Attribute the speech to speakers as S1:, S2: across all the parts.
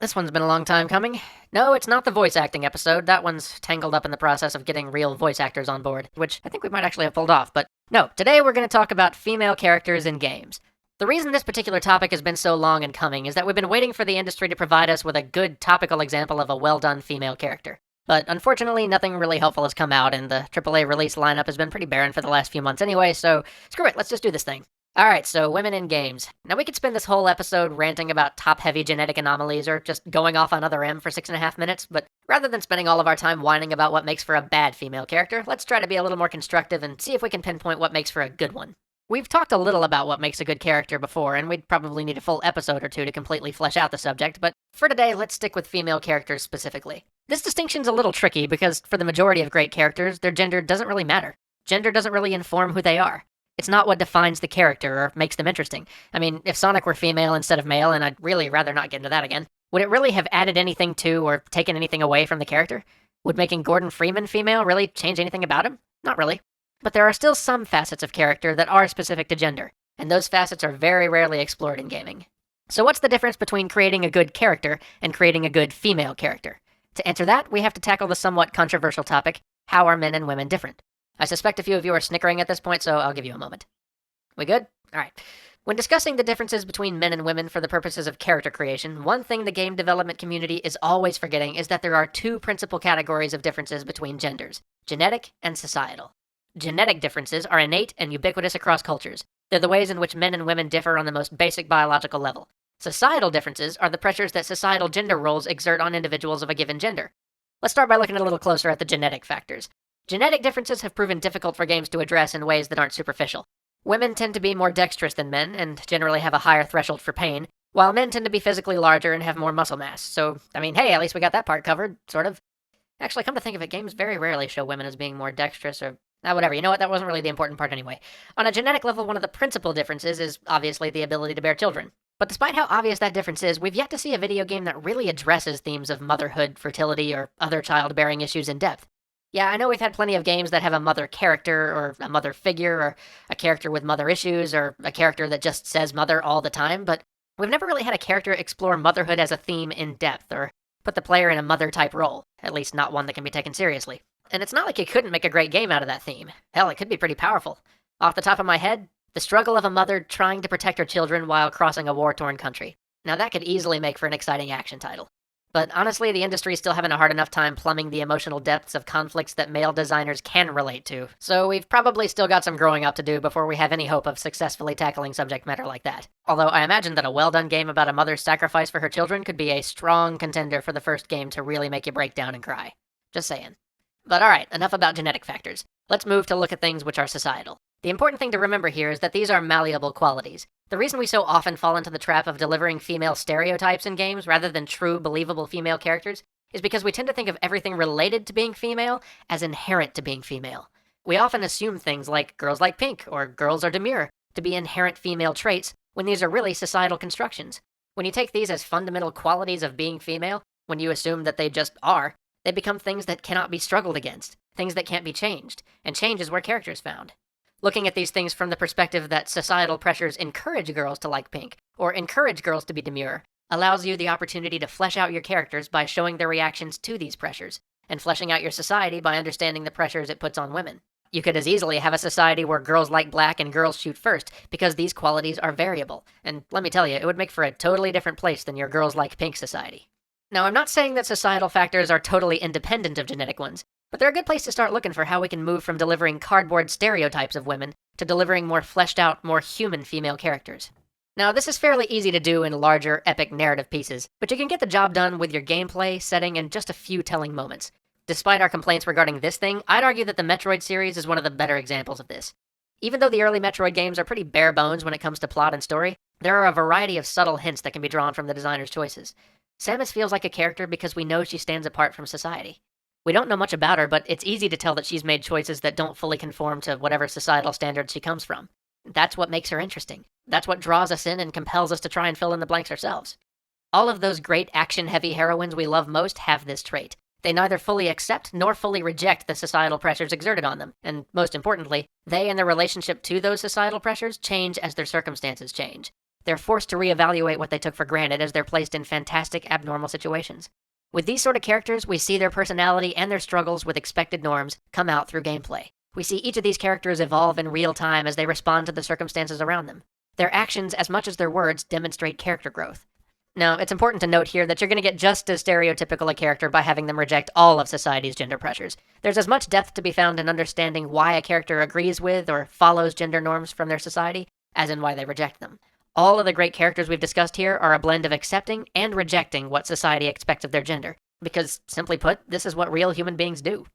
S1: This one's been a long time coming. No, it's not the voice acting episode. That one's tangled up in the process of getting real voice actors on board, which I think we might actually have pulled off. But no, today we're going to talk about female characters in games. The reason this particular topic has been so long in coming is that we've been waiting for the industry to provide us with a good topical example of a well done female character. But unfortunately, nothing really helpful has come out, and the AAA release lineup has been pretty barren for the last few months anyway, so screw it, let's just do this thing. Alright, so women in games. Now we could spend this whole episode ranting about top-heavy genetic anomalies or just going off on other M for 6.5 minutes, but rather than spending all of our time whining about what makes for a bad female character, let's try to be a little more constructive and see if we can pinpoint what makes for a good one. We've talked a little about what makes a good character before, and we'd probably need a full episode or two to completely flesh out the subject, but for today, let's stick with female characters specifically. This distinction's a little tricky because for the majority of great characters, their gender doesn't really matter. Gender doesn't really inform who they are. It's not what defines the character or makes them interesting. I mean, if Sonic were female instead of male, and I'd really rather not get into that again, would it really have added anything to or taken anything away from the character? Would making Gordon Freeman female really change anything about him? Not really. But there are still some facets of character that are specific to gender, and those facets are very rarely explored in gaming. So what's the difference between creating a good character and creating a good female character? To answer that, we have to tackle the somewhat controversial topic, how are men and women different? I suspect a few of you are snickering at this point, so I'll give you a moment. We good? Alright. When discussing the differences between men and women for the purposes of character creation, one thing the game development community is always forgetting is that there are two principal categories of differences between genders, genetic and societal. Genetic differences are innate and ubiquitous across cultures. They're the ways in which men and women differ on the most basic biological level. Societal differences are the pressures that societal gender roles exert on individuals of a given gender. Let's start by looking a little closer at the genetic factors. Genetic differences have proven difficult for games to address in ways that aren't superficial. Women tend to be more dexterous than men, and generally have a higher threshold for pain, while men tend to be physically larger and have more muscle mass. So, I mean, hey, at least we got that part covered, sort of. Actually, come to think of it, games very rarely show women as being more dexterous or... whatever, you know what, that wasn't really the important part anyway. On a genetic level, one of the principal differences is obviously the ability to bear children. But despite how obvious that difference is, we've yet to see a video game that really addresses themes of motherhood, fertility, or other childbearing issues in depth. Yeah, I know we've had plenty of games that have a mother character, or a mother figure, or a character with mother issues, or a character that just says mother all the time, but we've never really had a character explore motherhood as a theme in depth, or put the player in a mother-type role, at least not one that can be taken seriously. And it's not like you couldn't make a great game out of that theme. Hell, it could be pretty powerful. Off the top of my head, the struggle of a mother trying to protect her children while crossing a war-torn country. Now that could easily make for an exciting action title. But honestly, the industry's still having a hard enough time plumbing the emotional depths of conflicts that male designers can relate to, so we've probably still got some growing up to do before we have any hope of successfully tackling subject matter like that. Although I imagine that a well-done game about a mother's sacrifice for her children could be a strong contender for the first game to really make you break down and cry. Just saying. But alright, enough about genetic factors. Let's move to look at things which are societal. The important thing to remember here is that these are malleable qualities. The reason we so often fall into the trap of delivering female stereotypes in games rather than true, believable female characters is because we tend to think of everything related to being female as inherent to being female. We often assume things like girls like pink or girls are demure to be inherent female traits when these are really societal constructions. When you take these as fundamental qualities of being female, when you assume that they just are, they become things that cannot be struggled against, things that can't be changed, and change is where character is found. Looking at these things from the perspective that societal pressures encourage girls to like pink, or encourage girls to be demure, allows you the opportunity to flesh out your characters by showing their reactions to these pressures, and fleshing out your society by understanding the pressures it puts on women. You could as easily have a society where girls like black and girls shoot first, because these qualities are variable, and let me tell you, it would make for a totally different place than your girls like pink society. Now, I'm not saying that societal factors are totally independent of genetic ones, but they're a good place to start looking for how we can move from delivering cardboard stereotypes of women to delivering more fleshed out, more human female characters. Now, this is fairly easy to do in larger, epic narrative pieces, but you can get the job done with your gameplay, setting, and just a few telling moments. Despite our complaints regarding this thing, I'd argue that the Metroid series is one of the better examples of this. Even though the early Metroid games are pretty bare bones when it comes to plot and story, there are a variety of subtle hints that can be drawn from the designer's choices. Samus feels like a character because we know she stands apart from society. We don't know much about her, but it's easy to tell that she's made choices that don't fully conform to whatever societal standards she comes from. That's what makes her interesting. That's what draws us in and compels us to try and fill in the blanks ourselves. All of those great action-heavy heroines we love most have this trait. They neither fully accept nor fully reject the societal pressures exerted on them, and most importantly, they and their relationship to those societal pressures change as their circumstances change. they're forced to reevaluate what they took for granted as they're placed in fantastic, abnormal situations. With these sort of characters, we see their personality and their struggles with expected norms come out through gameplay. We see each of these characters evolve in real time as they respond to the circumstances around them. Their actions, as much as their words, demonstrate character growth. Now, it's important to note here that you're going to get just as stereotypical a character by having them reject all of society's gender pressures. There's as much depth to be found in understanding why a character agrees with or follows gender norms from their society, as in why they reject them. All of the great characters we've discussed here are a blend of accepting and rejecting what society expects of their gender, because, simply put, this is what real human beings do.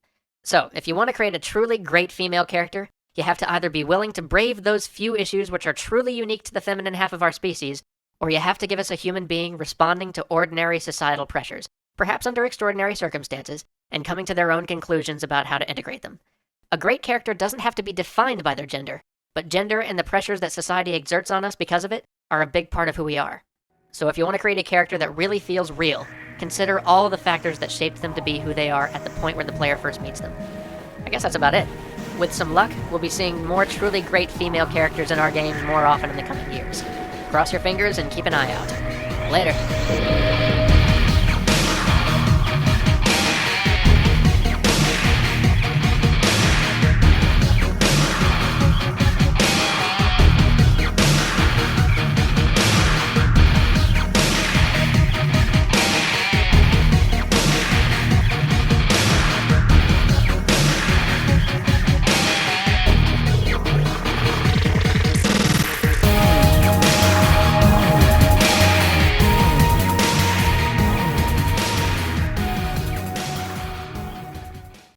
S1: So, if you want to create a truly great female character, you have to either be willing to brave those few issues which are truly unique to the feminine half of our species, or you have to give us a human being responding to ordinary societal pressures, perhaps under extraordinary circumstances, and coming to their own conclusions about how to integrate them. A great character doesn't have to be defined by their gender, but gender and the pressures that society exerts on us because of it are a big part of who we are. So if you want to create a character that really feels real, consider all the factors that shaped them to be who they are at the point where the player first meets them. I guess that's about it. With some luck, we'll be seeing more truly great female characters in our games more often in the coming years. Cross your fingers and keep an eye out. Later.